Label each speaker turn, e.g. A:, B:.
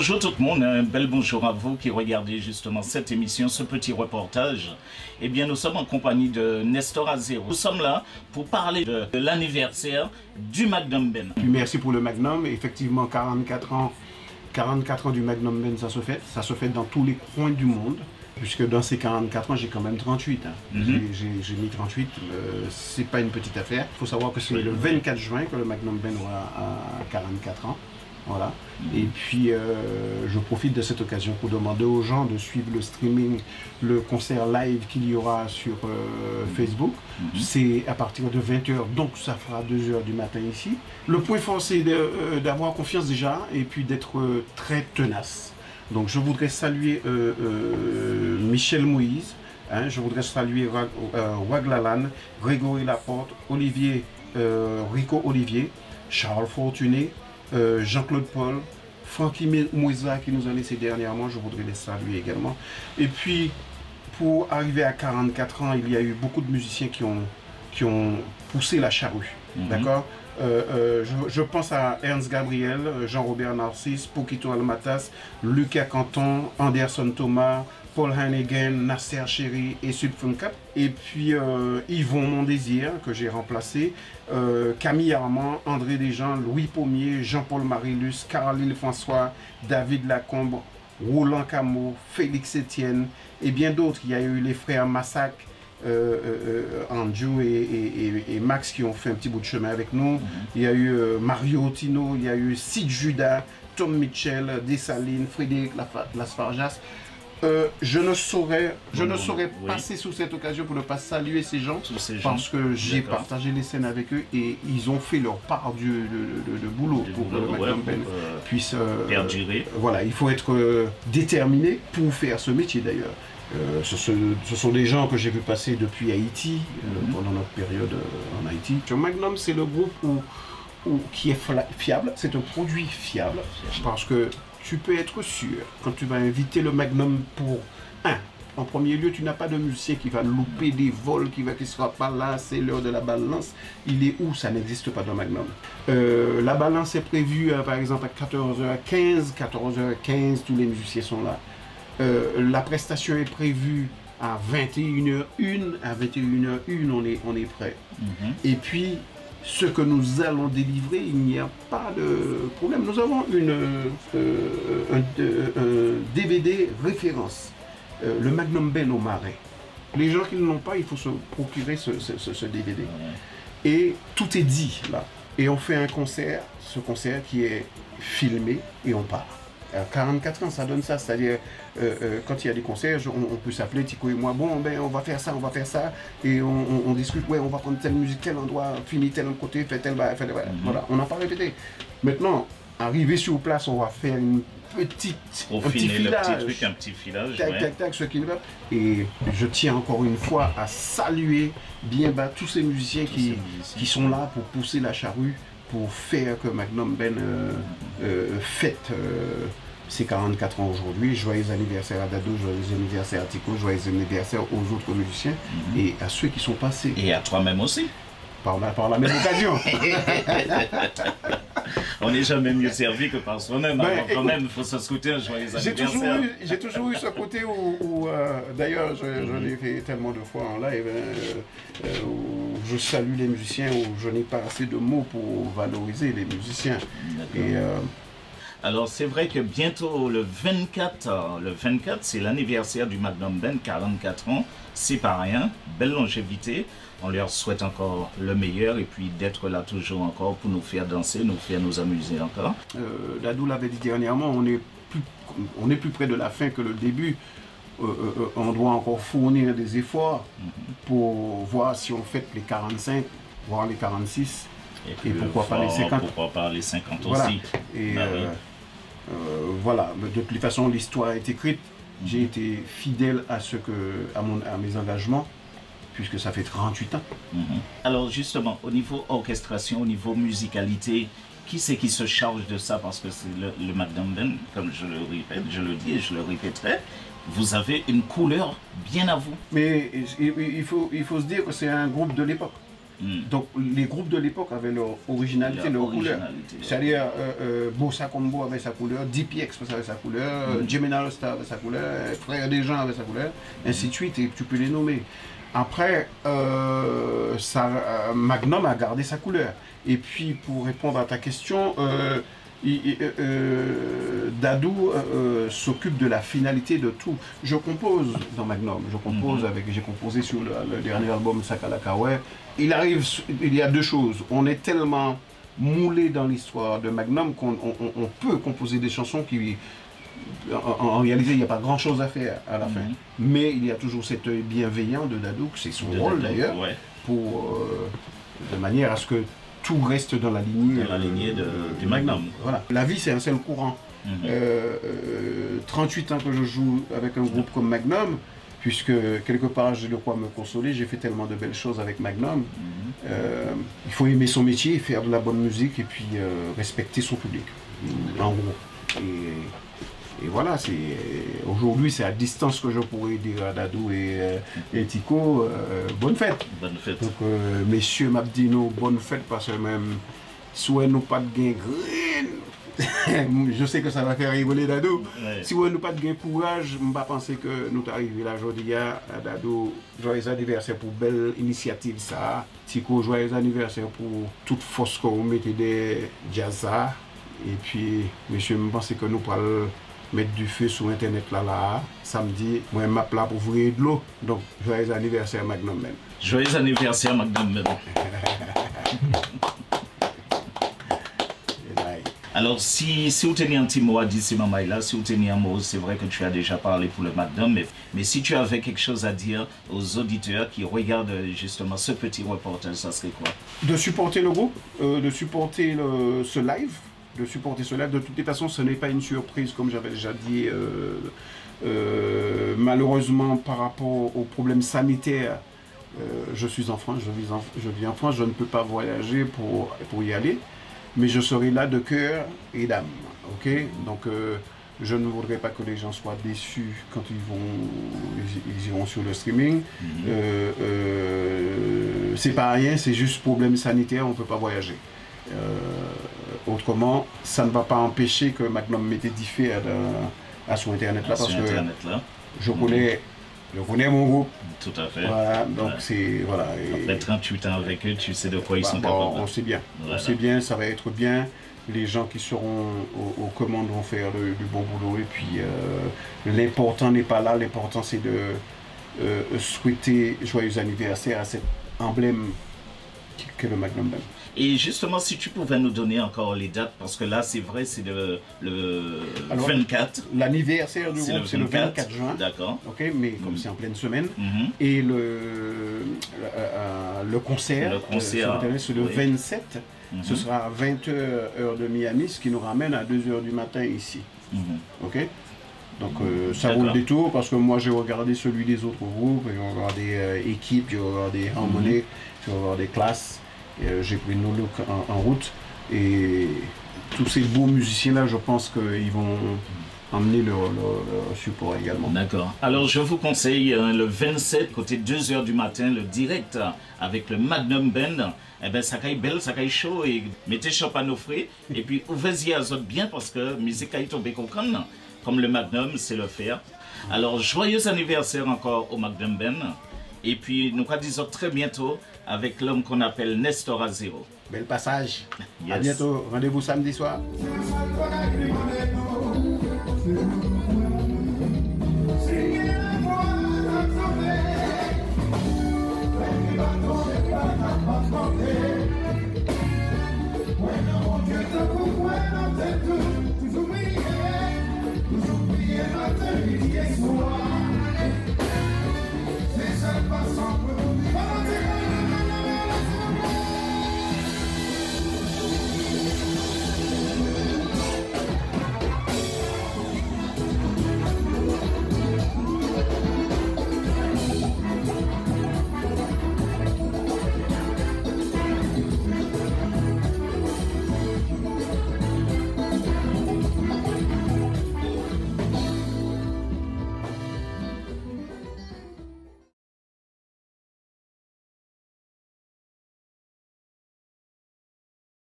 A: Bonjour tout le monde, un bel bonjour à vous qui regardez justement cette émission, ce petit reportage. Eh bien, nous sommes en compagnie de Nestor Azero. Nous sommes là pour parler de l'anniversaire du Magnum Ben.
B: Merci pour le Magnum. Effectivement, 44 ans du Magnum Ben, ça se fait dans tous les coins du monde. Puisque dans ces 44 ans, j'ai quand même 38. J'ai mis 38, c'est pas une petite affaire. Il faut savoir que c'est le 24 juin que le Magnum Ben a 44 ans. Voilà. Et puis, je profite de cette occasion pour demander aux gens de suivre le streaming, le concert live qu'il y aura sur Facebook. C'est à partir de 20 h, donc ça fera 2 h du matin ici. Le point fort, c'est d'avoir confiance déjà et puis d'être très tenace. Donc, je voudrais saluer Michel Moïse, je voudrais saluer Waglalan, Grégory Laporte, Rico Olivier, Charles Fortuné, Jean-Claude Paul, Francky Mouisa qui nous a laissé dernièrement, je voudrais les saluer également. Et puis, pour arriver à 44 ans, il y a eu beaucoup de musiciens qui ont poussé la charrue. D'accord. Je pense à Ernst Gabriel, Jean-Robert Narcisse, Poquito Almatas, Lucas Canton, Anderson Thomas, Paul Hannigan, Nasser Chéri et Subfuncap. Et puis Yvon Mondésir, que j'ai remplacé, Camille Armand, André Desjans, Louis Pommier, Jean-Paul Marilus, Caroline François, David Lacombe, Roland Camo, Félix Etienne et bien d'autres. Il y a eu les frères Massac, Andrew et Max qui ont fait un petit bout de chemin avec nous. Il y a eu Mario Tino, il y a eu Sid Judas, Tom Mitchell, Dessalines, Frédéric Lasfarjas. Je ne saurais passer sous cette occasion pour ne pas saluer ces gens, parce que j'ai partagé les scènes avec eux et ils ont fait leur part de boulot pour que le Magnum Ben puisse perdurer. Voilà, il faut être déterminé pour faire ce métier d'ailleurs. Ce sont des gens que j'ai vu passer depuis Haïti, pendant notre période en Haïti. Magnum, c'est le groupe qui est fiable, c'est un produit fiable, parce que tu peux être sûr, quand tu vas inviter le Magnum pour en premier lieu, tu n'as pas de musicien qui va louper des vols, qui ne sera pas là, c'est l'heure de la balance. Il est où? Ça n'existe pas dans Magnum. La balance est prévue, par exemple, à 14h15. 14h15, tous les musiciens sont là. La prestation est prévue à 21h01. À 21h01, on est prêt. Et puis, ce que nous allons délivrer, il n'y a pas de problème. Nous avons un DVD référence, le Magnum Ben au Marais. Les gens qui ne l'ont pas, il faut se procurer ce DVD. Et tout est dit là. Et on fait un concert, ce concert qui est filmé et on part. À 44 ans, ça donne ça, c'est-à-dire quand il y a des concerts, on peut s'appeler Tico et moi, bon ben on va faire ça, et on discute, ouais on va prendre telle musique, tel endroit, finir tel côté, faire tel voilà, on n'a pas répété. Maintenant, arrivé sur place, on va faire un petit filage, tac, ce qui va. Et je tiens encore une fois à saluer bien bas tous ces musiciens qui sont là pour pousser la charrue, pour faire que Magnum Ben fête ses 44 ans aujourd'hui. Joyeux anniversaire à Dado, joyeux anniversaire à Tico, joyeux anniversaire aux autres musiciens et à ceux qui sont passés. Et
A: à toi-même aussi.
B: Par la même occasion.
A: On n'est jamais mieux servi que par soi-même. Alors quand même, il faut se souhaiter un joyeux anniversaire.
B: J'ai toujours eu ce côté où d'ailleurs, je l'ai fait tellement de fois en live, où je salue les musiciens, où je n'ai pas assez de mots pour valoriser les musiciens.
A: Alors c'est vrai que bientôt le 24 c'est l'anniversaire du Magnum Ben, 44 ans, c'est pas rien, belle longévité. On leur souhaite encore le meilleur et puis d'être là toujours encore pour nous faire danser, nous faire nous amuser encore.
B: Dadou l'avait dit dernièrement, on est plus près de la fin que le début. On doit encore fournir des efforts pour voir si on fait les 45, voire les 46. Et pourquoi pas les 50.
A: Pourquoi pas les 50
B: voilà.
A: aussi.
B: Et voilà, de toute façon l'histoire est écrite. J'ai été fidèle à mes engagements, puisque ça fait 38 ans.
A: Alors justement, au niveau orchestration, au niveau musicalité, qui c'est qui se charge de ça? Parce que c'est le Magnum Ben, comme je le répète, je le dis et je le répéterai, vous avez une couleur bien à vous.
B: Mais il faut se dire que c'est un groupe de l'époque. Donc les groupes de l'époque avaient leur originalité, leur couleur. C'est-à-dire Bossa Combo avait sa couleur, DPX avait sa couleur, Gemini Star avait sa couleur, Frère des gens avait sa couleur, ainsi de suite, et tu peux les nommer. Après, Magnum a gardé sa couleur. Et puis pour répondre à ta question, Dadou s'occupe de la finalité de tout. Je compose dans Magnum, j'ai composé sur le dernier album Sakalakawe. Il y a deux choses. On est tellement moulé dans l'histoire de Magnum qu'on peut composer des chansons qui, en réalité, il n'y a pas grand chose à faire à la fin. Mais il y a toujours cet œil bienveillant de Dadou, c'est son rôle d'ailleurs, de manière à ce que tout reste dans la lignée,
A: du Magnum.
B: Voilà. La vie, c'est un seul courant. 38 ans que je joue avec un groupe comme Magnum, puisque quelque part j'ai de quoi me consoler, j'ai fait tellement de belles choses avec Magnum. Il faut aimer son métier, faire de la bonne musique et puis respecter son public, en gros. Et voilà, aujourd'hui c'est à distance que je pourrais dire à Dadou et Tico, bonne fête. Bonne fête. Donc messieurs Mabdino, bonne fête parce que même soit nous pas de gain je sais que ça va faire rigoler Dadou. Si nous pas de gain courage, je ne pas penser que nous arrivons là aujourd'hui à Dadou. Joyeux anniversaire pour belle initiative ça. Tico, joyeux anniversaire pour toute force que vous mettez des jazza. Et puis, monsieur, je pense que nous parlons mettre du feu sur internet là, samedi, moi m'a plat pour ouvrir de l'eau. Donc, joyeux anniversaire Magnum même.
A: Joyeux anniversaire Magnum même. Alors, si vous tenez un petit mot à dire, si vous tenez un mot, c'est vrai que tu as déjà parlé pour le Magnum, mais si tu avais quelque chose à dire aux auditeurs qui regardent justement ce petit reportage, ça serait quoi?
B: De supporter le groupe, de supporter ce live. De supporter cela. De toutes les façons, ce n'est pas une surprise, comme j'avais déjà dit. Malheureusement, par rapport aux problèmes sanitaires, je suis en France, je vis en France, je ne peux pas voyager pour y aller, mais je serai là de cœur et d'âme. Okay? Donc, je ne voudrais pas que les gens soient déçus quand ils iront sur le streaming. C'est pas rien, c'est juste problème sanitaire, on ne peut pas voyager. Autrement, ça ne va pas empêcher que Magnum mette diffé à son internet là, parce que je connais mon groupe.
A: Tout à fait.
B: Voilà, donc c'est voilà.
A: Après 38 ans avec eux, tu sais de quoi ils sont capables.
B: On sait bien. Voilà. On sait bien, ça va être bien. Les gens qui seront aux commandes vont faire du bon boulot. Et puis l'important n'est pas là. L'important c'est de souhaiter joyeux anniversaire à cet emblème qu'est le Magnum Band.
A: Et justement, si tu pouvais nous donner encore les dates, parce que là, c'est vrai, c'est le 24.
B: L'anniversaire du groupe, c'est le 24 juin.
A: D'accord.
B: Ok, mais comme c'est en pleine semaine. Et le concert, c'est le 27. Ce sera à 20h heure de Miami, ce qui nous ramène à 2h du matin ici. Ok. Donc ça vaut le détour parce que moi j'ai regardé celui des autres groupes, j'ai regardé Équipe, j'ai regardé Harmonic, j'ai regardé Classe. J'ai pris No Look en route et tous ces beaux musiciens là, je pense qu'ils vont emmener leur support également.
A: D'accord. Alors je vous conseille le 27 côté 2h du matin, le direct avec le Magnum Band. Eh ben ça caille belle, ça caille chaud et mettez champagne au frais et puis ouvrez-y à autres bien parce que musique caille tomber comme le Magnum, c'est le faire. Alors joyeux anniversaire encore au Magnum Band. Et puis nous disons très bientôt avec l'homme qu'on appelle Nestor Azero.
B: Bel passage. Yes. À bientôt. Rendez-vous samedi soir.